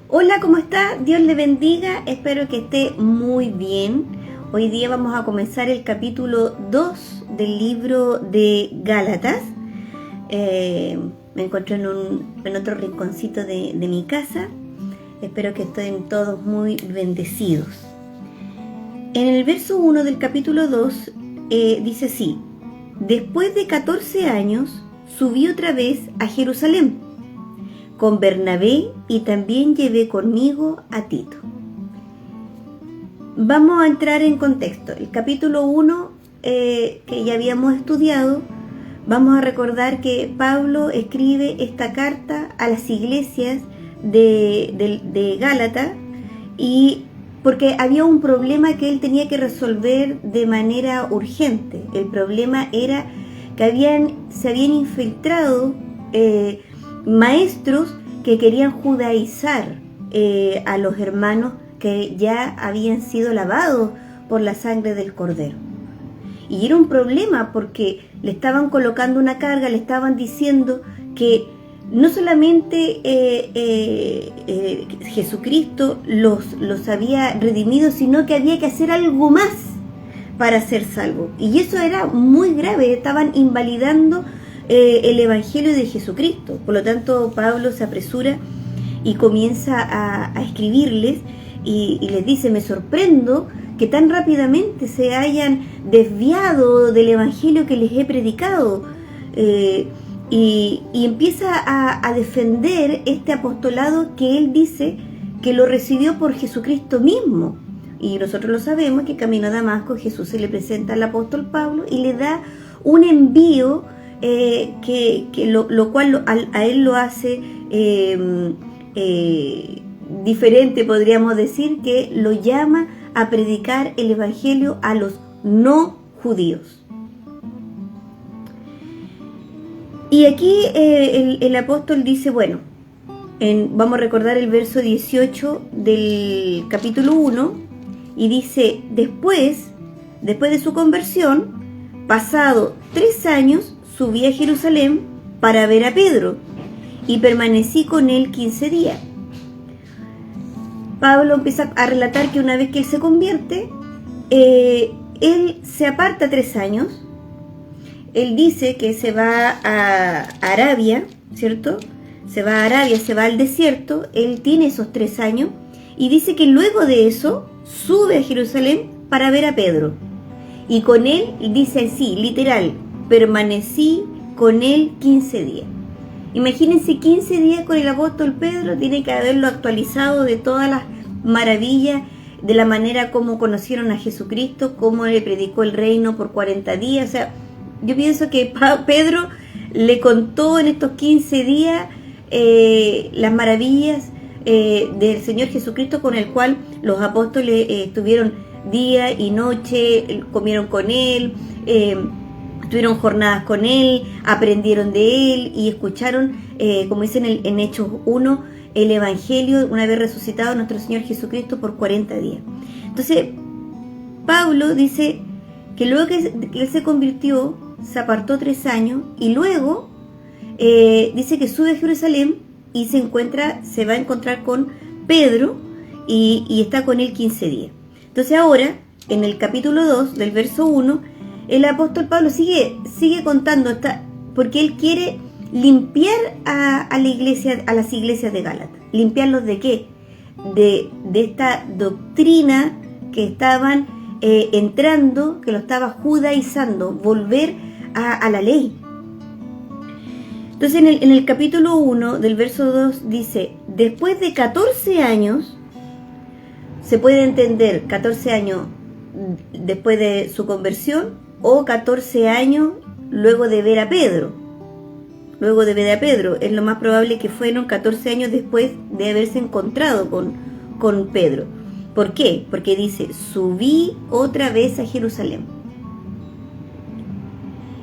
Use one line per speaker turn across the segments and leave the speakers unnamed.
Hola, ¿cómo está? Dios le bendiga, espero que esté muy bien. Hoy día vamos a comenzar el capítulo 2 del libro de Gálatas. Me encuentro en otro rinconcito de mi casa. Espero que estén todos muy bendecidos. En el verso 1 del capítulo 2 dice así: después de 14 años subí otra vez a Jerusalén con Bernabé y también llevé conmigo a Tito. Vamos a entrar en contexto. El capítulo 1 que ya habíamos estudiado, vamos a recordar que Pablo escribe esta carta a las iglesias de Gálatas, y porque había un problema que él tenía que resolver de manera urgente. El problema era que se habían infiltrado maestros que querían judaizar a los hermanos que ya habían sido lavados por la sangre del Cordero. Y era un problema porque le estaban colocando una carga, le estaban diciendo que no solamente Jesucristo los había redimido, sino que había que hacer algo más para ser salvo. Y eso era muy grave, estaban invalidando el Evangelio de Jesucristo. Por lo tanto, Pablo se apresura y comienza a escribirles y les dice: me sorprendo que tan rápidamente se hayan desviado del Evangelio que les he predicado. Y empieza a defender este apostolado que él dice que lo recibió por Jesucristo mismo. Y nosotros lo sabemos, que camino a Damasco Jesús se le presenta al apóstol Pablo y le da un envío lo cual a él lo hace diferente, podríamos decir, que lo llama a predicar el Evangelio a los no judíos. Y aquí el apóstol dice, bueno, vamos a recordar el verso 18 del capítulo 1, y dice: después de su conversión, pasado 3 años, subí a Jerusalén para ver a Pedro y permanecí con él 15 días. Pablo empieza a relatar que una vez que él se convierte, él se aparta 3 años. Él dice que se va a Arabia, ¿cierto? Se va a Arabia, se va al desierto. Él tiene esos 3 años y dice que luego de eso sube a Jerusalén para ver a Pedro. Y con él, dice así, literal, permanecí con él 15 días. Imagínense 15 días con el apóstol Pedro, tiene que haberlo actualizado de todas las maravillas, de la manera como conocieron a Jesucristo, cómo le predicó el reino por 40 días. O sea, yo pienso que Pedro le contó en estos 15 días las maravillas del Señor Jesucristo, con el cual los apóstoles estuvieron día y noche, comieron con él, tuvieron jornadas con él, aprendieron de él y escucharon, como dicen en Hechos 1, el Evangelio una vez resucitado nuestro Señor Jesucristo por 40 días. Entonces, Pablo dice que luego que él se convirtió, se apartó 3 años y luego dice que sube a Jerusalén y se va a encontrar con Pedro y está con él 15 días. Entonces ahora, en el capítulo 2 del verso 1, el apóstol Pablo sigue contando, porque él quiere limpiar a la iglesia, a las iglesias de Gálatas. ¿Limpiarlos de qué? De esta doctrina que estaban entrando, que lo estaba judaizando, volver a la ley. Entonces en el capítulo 1 del verso 2 dice: después de 14 años, se puede entender 14 años después de su conversión o 14 años luego de ver a Pedro. Luego de ver a Pedro, es lo más probable que fueron 14 años después de haberse encontrado con Pedro. ¿Por qué? Porque dice: subí otra vez a Jerusalén.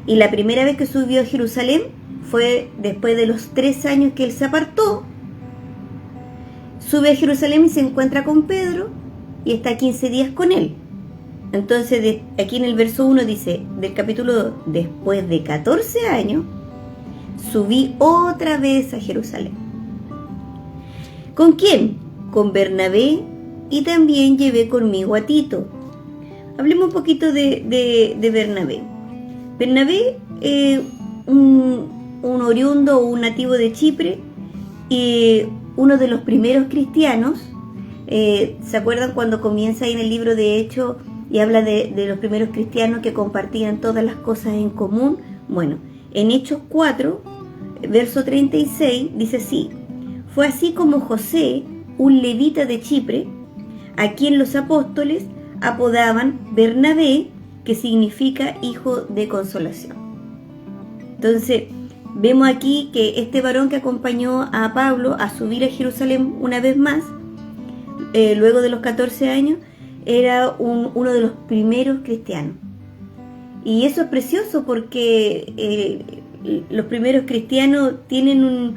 Y la primera vez que subió a Jerusalén fue después de los 3 años que él se apartó. Sube a Jerusalén y se encuentra con Pedro y está 15 días con él. Entonces, aquí en el verso 1 dice, del capítulo 2, después de 14 años, subí otra vez a Jerusalén. ¿Con quién? con Bernabé y también llevé conmigo a Tito. Hablemos un poquito de Bernabé. Bernabé, un oriundo o un nativo de Chipre, y uno de los primeros cristianos. ¿Se acuerdan cuando comienza ahí en el libro de Hechos y habla de los primeros cristianos que compartían todas las cosas en común? Bueno, en Hechos 4, verso 36, dice así: fue así como José, un levita de Chipre, a quien los apóstoles apodaban Bernabé, que significa hijo de consolación. Entonces, vemos aquí que este varón que acompañó a Pablo a subir a Jerusalén una vez más, luego de los 14 años, era uno de los primeros cristianos. Y eso es precioso porque los primeros cristianos tienen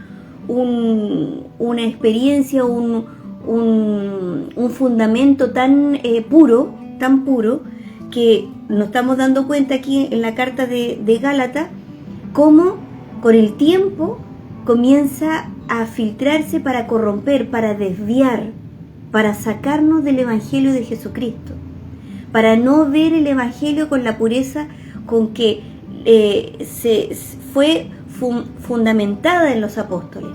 una experiencia, un fundamento tan puro, que nos estamos dando cuenta aquí en la carta de Gálatas, cómo con el tiempo comienza a filtrarse para corromper, para desviar, para sacarnos del Evangelio de Jesucristo, para no ver el Evangelio con la pureza con que se fue fundamentada en los apóstoles.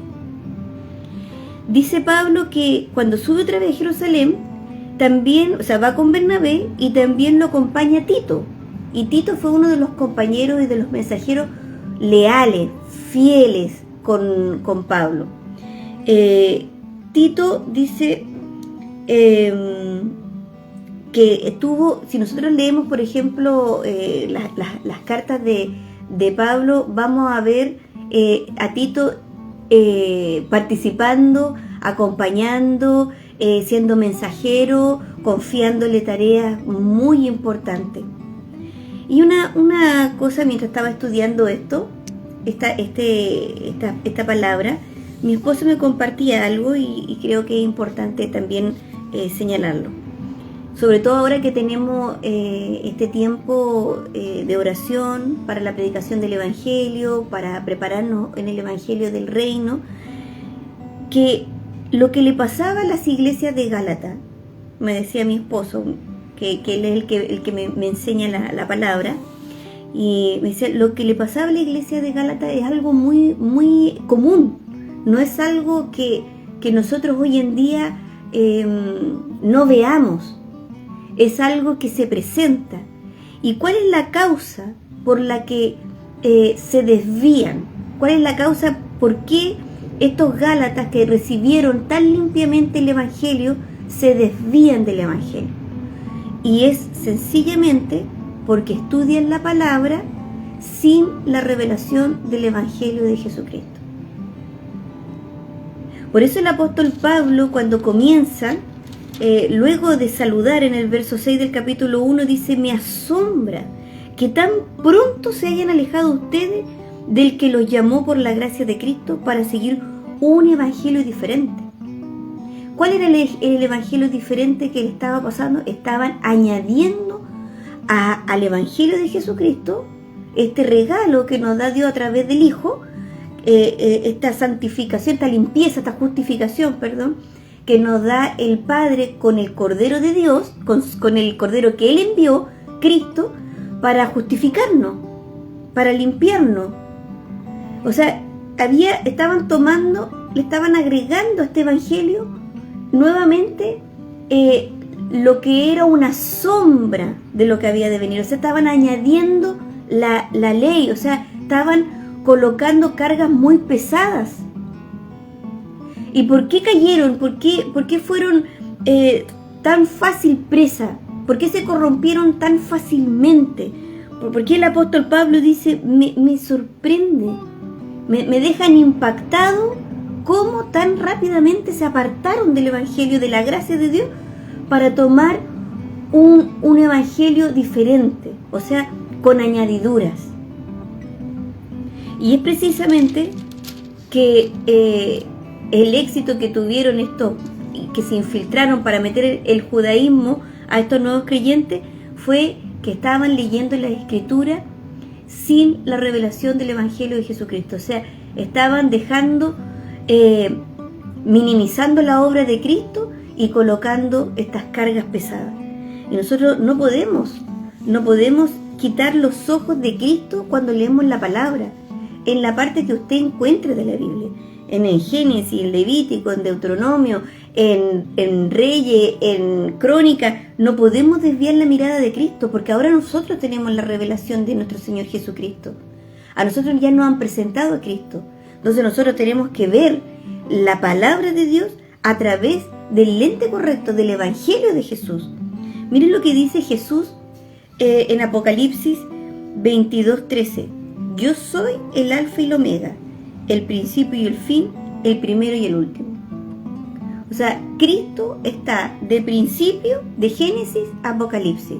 Dice Pablo que cuando sube otra vez a Jerusalén, también, va con Bernabé y también lo acompaña Tito. Y Tito fue uno de los compañeros y de los mensajeros leales, fieles con Pablo. Tito dice que estuvo, si nosotros leemos, por ejemplo, las cartas de Pablo, vamos a ver a Tito participando, acompañando, siendo mensajero, confiándole tareas muy importantes. Y una cosa, mientras estaba estudiando esta palabra, mi esposo me compartía algo y creo que es importante también señalarlo. Sobre todo ahora que tenemos este tiempo de oración para la predicación del Evangelio, para prepararnos en el Evangelio del Reino, que lo que le pasaba a las iglesias de Gálatas, me decía mi esposo, que él es el que me enseña la palabra, y me decía, lo que le pasaba a la iglesia de Gálatas es algo muy, muy común, no es algo que nosotros hoy en día no veamos, es algo que se presenta. ¿Y cuál es la causa por la que se desvían? ¿Cuál es la causa por qué estos Gálatas que recibieron tan limpiamente el Evangelio se desvían del Evangelio? Y es sencillamente porque estudian la palabra sin la revelación del Evangelio de Jesucristo. Por eso el apóstol Pablo, cuando comienza, luego de saludar en el verso 6 del capítulo 1, dice: me asombra que tan pronto se hayan alejado ustedes del que los llamó por la gracia de Cristo para seguir un evangelio diferente. ¿Cuál era el evangelio diferente que le estaba pasando? Estaban añadiendo al evangelio de Jesucristo este regalo que nos da Dios a través del Hijo, esta santificación, esta limpieza, esta justificación, que nos da el Padre con el Cordero de Dios, con el Cordero que Él envió, Cristo, para justificarnos, para limpiarnos. O sea, estaban tomando, le estaban agregando a este evangelio nuevamente lo que era una sombra de lo que había de venir. O sea, estaban añadiendo la ley, o sea, estaban colocando cargas muy pesadas. ¿Y por qué cayeron? ¿Por qué fueron tan fácil presa? ¿Por qué se corrompieron tan fácilmente? ¿Por qué el apóstol Pablo dice, me sorprende, me dejan impactado cómo tan rápidamente se apartaron del evangelio, de la gracia de Dios, para tomar un evangelio diferente, o sea, con añadiduras? Y es precisamente que el éxito que tuvieron estos que se infiltraron para meter el judaísmo a estos nuevos creyentes fue que estaban leyendo la Escritura sin la revelación del Evangelio de Jesucristo. O sea, estaban minimizando la obra de Cristo y colocando estas cargas pesadas. Y nosotros no podemos quitar los ojos de Cristo cuando leemos la palabra, en la parte que usted encuentre de la Biblia, en el Génesis, en Levítico, en Deuteronomio, en Reyes, en Crónicas. No podemos desviar la mirada de Cristo, porque ahora nosotros tenemos la revelación de nuestro Señor Jesucristo. A nosotros ya nos han presentado a Cristo. Entonces nosotros tenemos que ver la palabra de Dios a través del lente correcto del Evangelio de Jesús. Miren lo que dice Jesús en Apocalipsis 22:13. Yo soy el alfa y el omega, el principio y el fin, el primero y el último. O sea, Cristo está de principio, de Génesis a Apocalipsis.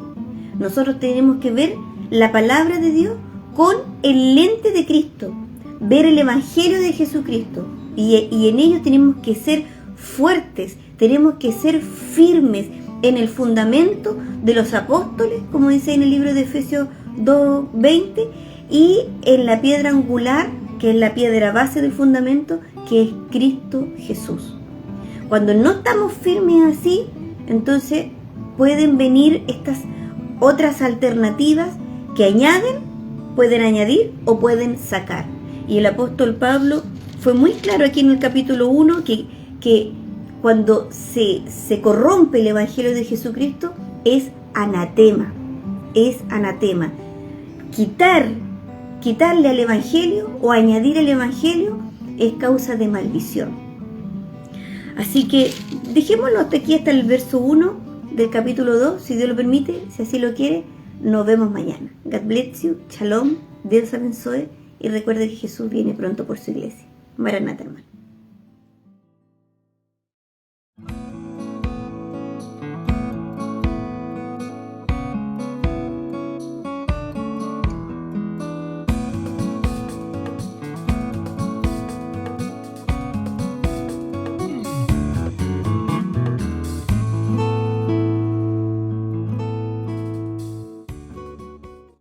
Nosotros tenemos que ver la palabra de Dios con el lente de Cristo, ver el Evangelio de Jesucristo, y en ello tenemos que ser fuertes, tenemos que ser firmes en el fundamento de los apóstoles, como dice en el libro de Efesios 2:20, y en la piedra angular, que es la piedra base del fundamento, que es Cristo Jesús. Cuando no estamos firmes así, entonces pueden venir estas otras alternativas que pueden añadir o pueden sacar. Y el apóstol Pablo fue muy claro aquí en el capítulo 1 que cuando se corrompe el Evangelio de Jesucristo es anatema. Quitarle al Evangelio o añadir al Evangelio es causa de maldición. Así que dejémoslo hasta aquí, hasta el verso 1 del capítulo 2, si Dios lo permite, si así lo quiere. Nos vemos mañana. God bless you. Shalom. Dios abençoe. Y recuerde que Jesús viene pronto por su iglesia. Maranatha, hermano.